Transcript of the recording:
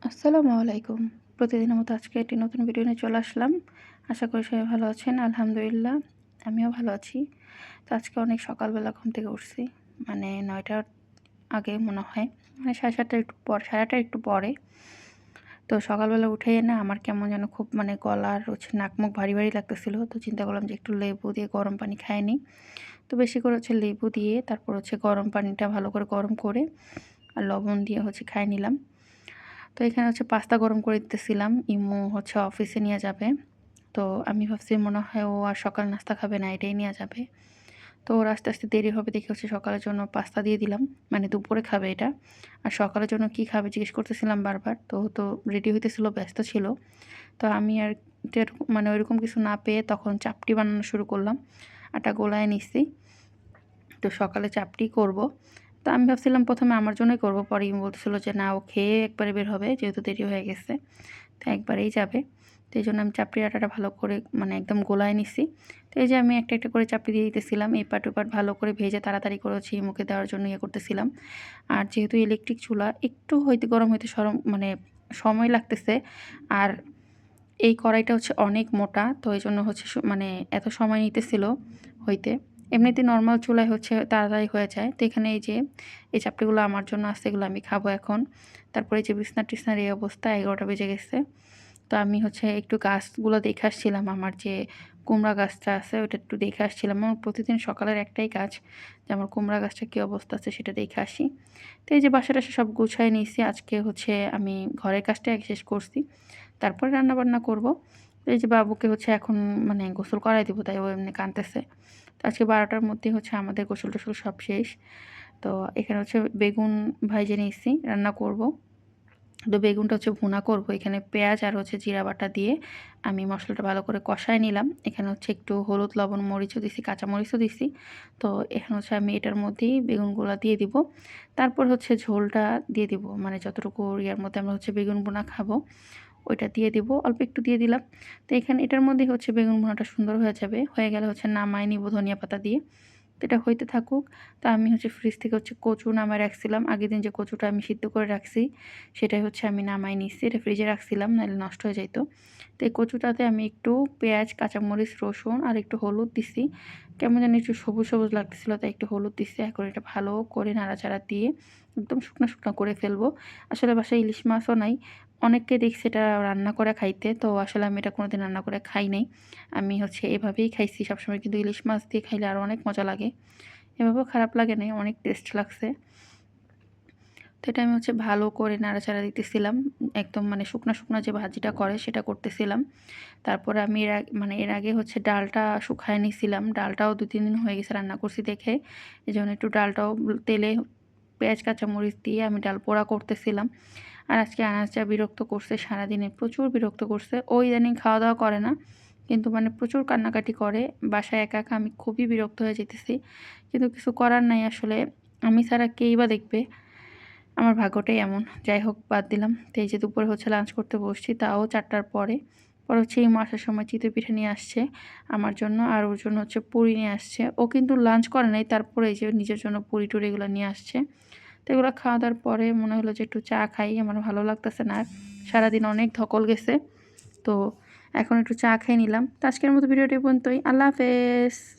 আসসালামু আলাইকুম। প্রতিদিনের মতো আজকে একটি নতুন ভিডিও নিয়ে চলে আসলাম। আশা করি সবাই ভালো আছেন। আলহামদুলিল্লাহ আমিও ভালো আছি। তো আজকে অনেক সকালবেলা ঘুম থেকে উঠছি। মানে ৯টার আগে মনে হয়। মানে ৭:৩০ একটু পর ৮:৩০ একটু পরে। তো সকালবেলা উঠেই না আমার কেমন যেন খুব মানে গলা আর নাক মুখ ভারী, ভারী লাগতেছিল। তো চিন্তা করলাম যে একটু লেবু দিয়ে গরম পানি খাইয়ে নিই। তো বেশি করে লেবু দিয়ে তারপর গরম পানিটা ভালো করে গরম করে আর লবণ দিয়ে খাইয়ে নিলাম। তো এখানে পাস্তা গরম করে দিতেছিলাম। ইমু অফিসে নিয়ে যাবে। তো আমি ভাবছি মনে হয় ও আর সকাল নাস্তা খাবে না, এটাই নিয়ে যাবে। তো ওর আস্তে, আস্তে দেরি হবে দেখে সকালের জন্য পাস্তা দিয়ে দিলাম। মানে দুপুরে খাবে এটা। আর সকালের জন্য কী খাবে জিজ্ঞেস করতেছিলাম বারবার। তো ও তো রেডি হইতেছিল, ব্যস্ত ছিল। তো আমি আর মানে ওইরকম কিছু না পেয়ে তখন চাপটি বানানো শুরু করলাম। আটা গোলায় নিচ্ছি। তো সকালে চাপটি করব। তো আমি ভাবছিলাম ১ম এ আমার জন্যই করব। পরে ইমু বলতেছিল যে, "না, ও খেয়ে একবারে বের হবে যেহেতু দেরি হয়ে গেছে। তো একবারেই যাবে।" তো এইজন্য আমি চাপড়ির আটাটা ভালো করে মানে একদম গোলায় নিছি। তো এই যে আমি একটা, একটা করে চাপড়ি দিয়ে দিতেছিলাম। এপাট ওপাট ভালো করে ভেজে তাড়াতাড়ি করে মুখে দেওয়ার জন্য ইয়ে করতেছিলাম। আর যেহেতু ইলেকট্রিক চুলা একটু গরম হইতে মানে সময় লাগতেছে। আর এই কড়াইটা অনেক মোটা। তো এইজন্য মানে এত সময় নিতেছিল হইতে। এমনিতে নরমাল চুলায় তাড়াতাড়ি হয়ে যায়। তো এখানে এই যে এই চাপড়িগুলো আমার জন্য আছে, এগুলো আমি খাবো এখন। তারপরে এই যে বিছনা-টিছনার এই অবস্থা, ১১টা বেজে গেছে। তো আমি একটু গাছগুলো দেখে আসছিলাম। আমার যে কুমড়া গাছটা আছে ওটা একটু দেখে আসছিলাম। আমার প্রতিদিন সকালের একটাই কাজ যে আমার কুমড়া গাছটা কী অবস্থা আছে সেটা দেখে আসি। তো এই যে বাসা-টাসা সব গুছায় নিয়েছি। আজকে আমি ঘরের কাজটা শেষ করছি। তারপরে রান্নাবান্না করব। তো এই যে বাবুকে এখন মানে গোসল করাই দিব, তাই ও এমনি কাঁদতেছে। তো আজকে ১২টার মধ্যেই আমাদের গোসল-টোসল সব শেষ। তো এখানে বেগুন ভাইজে নিয়েছি, রান্না করব। তো বেগুনটা ভুনা করব। এখানে পেঁয়াজ আর জিরা বাটা দিয়ে আমি মসলাটা ভালো করে কষায় নিলাম। এখানে একটু হলুদ, লবণ, মরিচও দিছি, কাঁচামরিচও দিছি। তো এখানে আমি এটার মধ্যেই বেগুনগুলা দিয়ে দিব। তারপর ঝোলটা দিয়ে দিব। মানে যতটুকু ইয়ার মধ্যে আমরা বেগুন ভুনা খাবো ওইটা দিয়ে দিব। অল্প একটু দিয়ে দিলাম। তো এখানে এটার মধ্যেই বেগুন ভুনাটা সুন্দর হয়ে যাবে। হয়ে গেলে নামায় নিব ধনিয়া পাতা দিয়ে। তো এটা হইতে থাকুক। তো আমি ফ্রিজ থেকে কচু নামায় রাখছিলাম। আগের দিন যে কচুটা আমি সিদ্ধ করে রাখছি সেটাই আমি নামায় নিচ্ছি। এটা ফ্রিজে রাখছিলাম, নাহলে নষ্ট হয়ে যাইত। তো এই কচুটাতে আমি একটু পেঁয়াজ, কাঁচামরিচ, রসুন আর একটু হলুদ দিছি। কেমন জানি একটু সবুজ, সবুজ লাগতেছিল, তাই একটু হলুদ দিছি। এখন এটা ভালো করে নাড়াচাড়া দিয়ে একদম শুকনা, শুকনা করে ফেলবো। আসলে বাসায় ইলিশ মাছও নাই। অনেককে দেখছি এটা রান্না করে খাইতে। তো আসলে আমি এটা কোনোদিন রান্না করে খাই নাই। আমি এভাবেই খাইছি সবসময়, কিন্তু ইলিশ মাছ দিয়ে খাইলে আরও অনেক মজা লাগে। এভাবেও খারাপ লাগে নাই, অনেক টেস্ট লাগছে। তো এটা আমি ভালো করে নাড়াচাড়া দিতেছিলাম। একদম মানে শুকনা, শুকনা যে ভাজিটা করে সেটা করতেছিলাম। তারপরে আমি এর আগে ডালটা শুকায় নিছিলাম। ডালটাও ২-৩ দিন হয়ে গেছে রান্না করছি দেখে। এজন্য একটু ডালটাও তেলে পেঁয়াজ, কাঁচামরিচ দিয়ে আমি ডাল পোড়া করতেছিলাম। আর আজকে আনাজ যা বিরক্ত করছে সারাদিনে, প্রচুর বিরক্ত করছে। ও ইদানিং খাওয়া-দাওয়া করে না। কিন্তু মানে প্রচুর কান্নাকাটি করে। বাসায় একা, একা আমি খুবই বিরক্ত হয়ে যাইতেছি। কিন্তু কিছু করার নাই আসলে। আমি ছাড়া কেই বা দেখবে? আমার ভাগ্যটাই এমন। যাই হোক, বাদ দিলাম। তো এই যে দুপুরে লাঞ্চ করতে বসছি, তাও ৪টার পরে। পরে ইমু আসার সময় চিতই পিঠা নিয়ে আসছে আমার জন্য, আর ওর জন্য পুরি নিয়ে আসছে। ও কিন্তু লাঞ্চ করে নাই, তারপরে এই যে নিজের জন্য পুরি-টুরি এগুলো নিয়ে আসছে। তো এগুলো খাওয়া-দাওয়ার পরে মনে হলো যে একটু চা খাই। আমার ভালো লাগতেছে না আর। সারাদিন অনেক ধকল গেছে। তো এখন একটু চা খেয়ে নিলাম। তো আজকের মতো ভিডিওটি এই পর্যন্তই। আল্লাহ হাফেজ।